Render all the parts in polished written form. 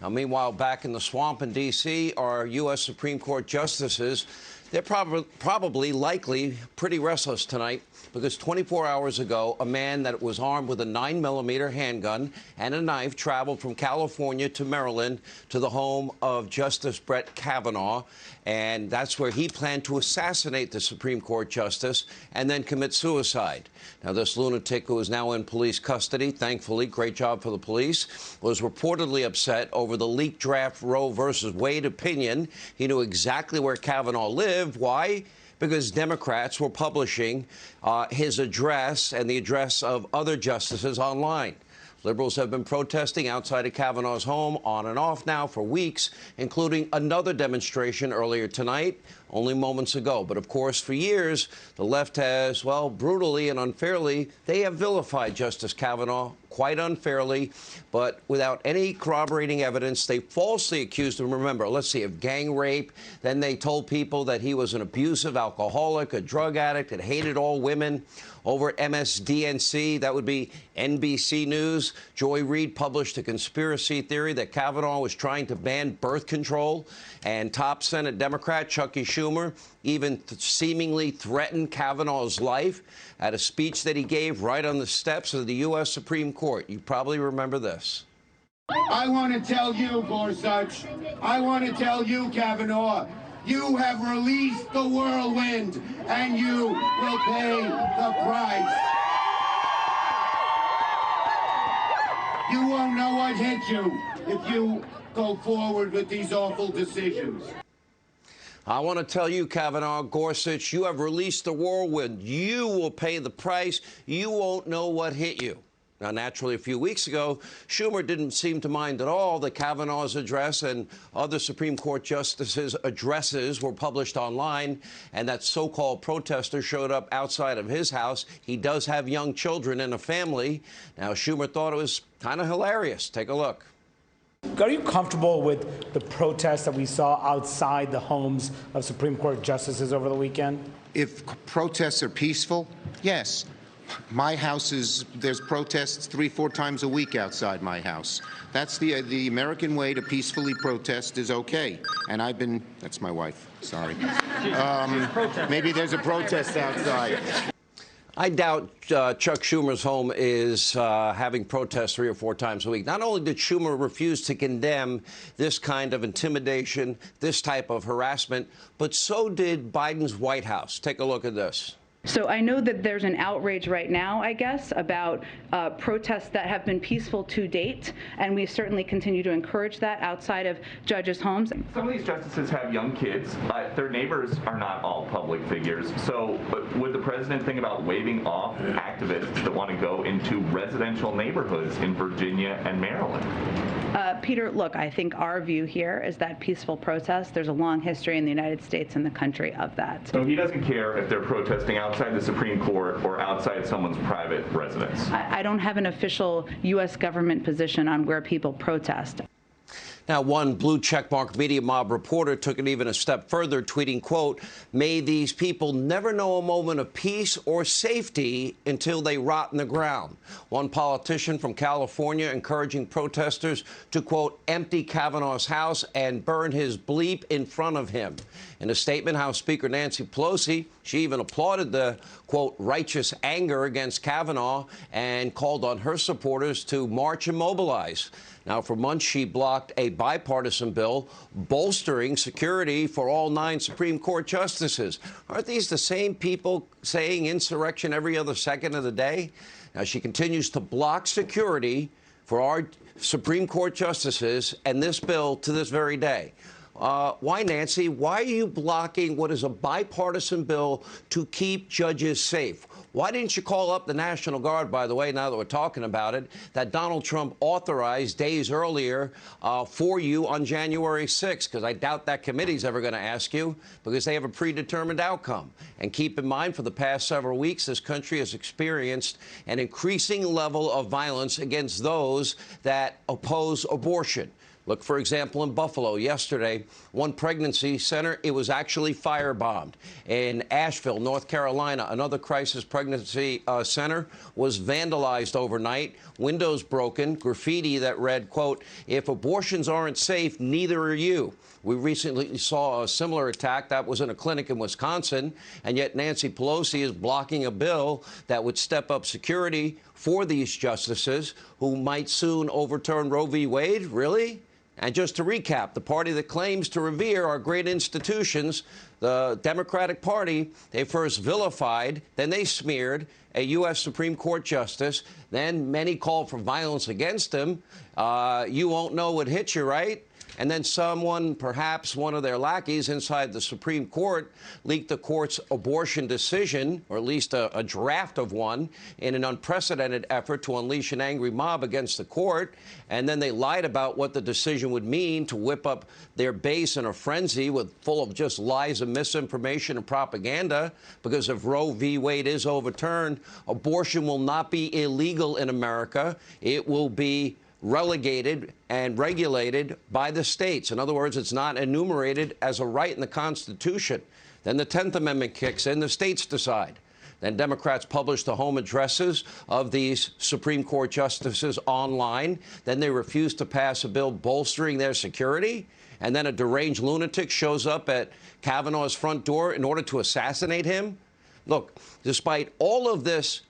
Now, meanwhile, back in the swamp in D.C., our U.S. Supreme Court justices, they're likely pretty restless tonight because 24 hours ago, a man that was armed with a 9mm handgun and a knife traveled from California to Maryland to the home of Justice Brett Kavanaugh. And that's where he planned to assassinate the Supreme Court justice and then commit suicide. Now, this lunatic, who is now in police custody, thankfully, great job for the police, was reportedly upset over the leaked draft Roe versus Wade opinion. He knew exactly where Kavanaugh lived. Why? Because Democrats were publishing his address and the address of other justices online. Liberals have been protesting outside of Kavanaugh's home on and off now for weeks, including another demonstration earlier tonight, only moments ago. But of course, for years, the left has, well, brutally and unfairly, they have vilified Justice Kavanaugh quite unfairly, but without any corroborating evidence. They falsely accused him, remember, let's see, of gang rape. Then they told people that he was an abusive alcoholic, a drug addict, that hated all women. Over at MSDNC, that would be NBC News, Joy Reid published a conspiracy theory that Kavanaugh was trying to ban birth control. And top Senate Democrat Chucky Schumer even seemingly threatened Kavanaugh's life at a speech that he gave right on the steps of the U.S. Supreme Court. You probably remember this. I want to tell you, Gorsuch, I want to tell you, Kavanaugh, you have released the whirlwind, and you will pay the price. You won't know what hit you if you go forward with these awful decisions. I want to tell you, Kavanaugh, Gorsuch, you have released the whirlwind. You will pay the price. You won't know what hit you. Now, naturally, a few weeks ago, Schumer didn't seem to mind at all that Kavanaugh's address and other Supreme Court justices' addresses were published online, and that so-called protester showed up outside of his house. He does have young children and a family. Now, Schumer thought it was kind of hilarious. Take a look. Are you comfortable with the protests that we saw outside the homes of Supreme Court justices over the weekend? If protests are peaceful, yes. My house there's protests 3-4 times a week outside my house. That's the American way to peacefully protest is okay. And that's my wife, sorry. Maybe there's a protest outside. I doubt Chuck Schumer's home is having protests 3 or 4 times a week. Not only did Schumer refuse to condemn this kind of intimidation, this type of harassment, but so did Biden's White House. Take a look at this. So I know that there's an outrage right now, I guess, about protests that have been peaceful to date, and we certainly continue to encourage that outside of judges' homes. Some of these justices have young kids. Their neighbors are not all public figures. So would the president think about waving off activists that want to go into residential neighborhoods in Virginia and Maryland? Peter, look, I think our view here is that peaceful protest, there's a long history in the United States and the country of that. So he doesn't care if they're protesting outside the Supreme Court or outside someone's private residence? I don't have an official U.S. government position on where people protest. Now, one blue checkmark media mob reporter took it even a step further, tweeting, quote, "May these people never know a moment of peace or safety until they rot in the ground." One politician from California encouraging protesters to, quote, "empty Kavanaugh's house and burn his bleep in front of him." In a statement, House Speaker Nancy Pelosi, she even applauded the, quote, "righteous anger against Kavanaugh" and called on her supporters to march and mobilize. Now, for months, she blocked a bipartisan bill bolstering security for all 9 Supreme Court justices. Aren't these the same people saying insurrection every other second of the day? Now, she continues to block security for our Supreme Court justices and this bill to this very day. Why, Nancy? Why are you blocking what is a bipartisan bill to keep judges safe? Why didn't you call up the National Guard, by the way, now that we're talking about it, that Donald Trump authorized days earlier for you on January 6th? Because I doubt that committee's ever going to ask you, because they have a predetermined outcome. And keep in mind, for the past several weeks, this country has experienced an increasing level of violence against those that oppose abortion. Look, for example, in Buffalo yesterday, one pregnancy center, it was actually firebombed. In Asheville, North Carolina, another crisis pregnancy center was vandalized overnight, windows broken, graffiti that read, quote, "If abortions aren't safe, neither are you." We recently saw a similar attack that was in a clinic in Wisconsin, and yet Nancy Pelosi is blocking a bill that would step up security for these justices who might soon overturn Roe v. Wade. Really? And just to recap, the party that claims to revere our great institutions, the Democratic Party, they first vilified, then they smeared a U.S. Supreme Court justice. Then many called for violence against him. You won't know what hit you, right? And then someone, perhaps one of their lackeys inside the Supreme Court, leaked the court's abortion decision, or at least a draft of one, in an unprecedented effort to unleash an angry mob against the court. And then they lied about what the decision would mean to whip up their base in a frenzy full of just lies and misinformation and propaganda. Because if Roe v. Wade is overturned, abortion will not be illegal in America. It will be relegated and regulated by the states. In other words, it's not enumerated as a right in the Constitution. Then the 10th Amendment kicks in, the states decide. Then Democrats publish the home addresses of these Supreme Court justices online. Then they refuse to pass a bill bolstering their security. And then a deranged lunatic shows up at Kavanaugh's front door in order to assassinate him. Look, despite all of this,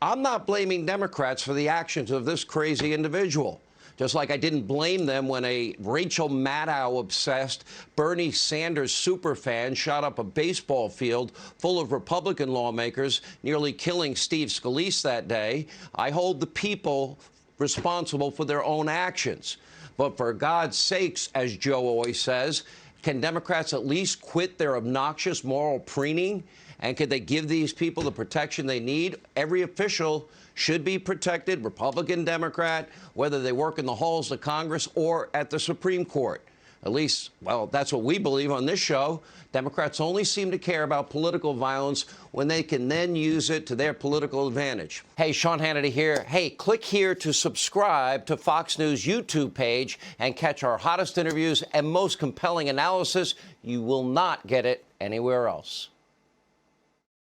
I'm not blaming Democrats for the actions of this crazy individual. Just like I didn't blame them when a Rachel Maddow-obsessed Bernie Sanders superfan shot up a baseball field full of Republican lawmakers, nearly killing Steve Scalise that day. I hold the people responsible for their own actions. But for God's sakes, as Joe always says, can Democrats at least quit their obnoxious moral preening? And could they give these people the protection they need? Every official should be protected, Republican, Democrat, whether they work in the halls of Congress or at the Supreme Court. At least, well, that's what we believe on this show. Democrats only seem to care about political violence when they can then use it to their political advantage. Hey, Sean Hannity here. Hey, click here to subscribe to Fox News YouTube page and catch our hottest interviews and most compelling analysis. You will not get it anywhere else.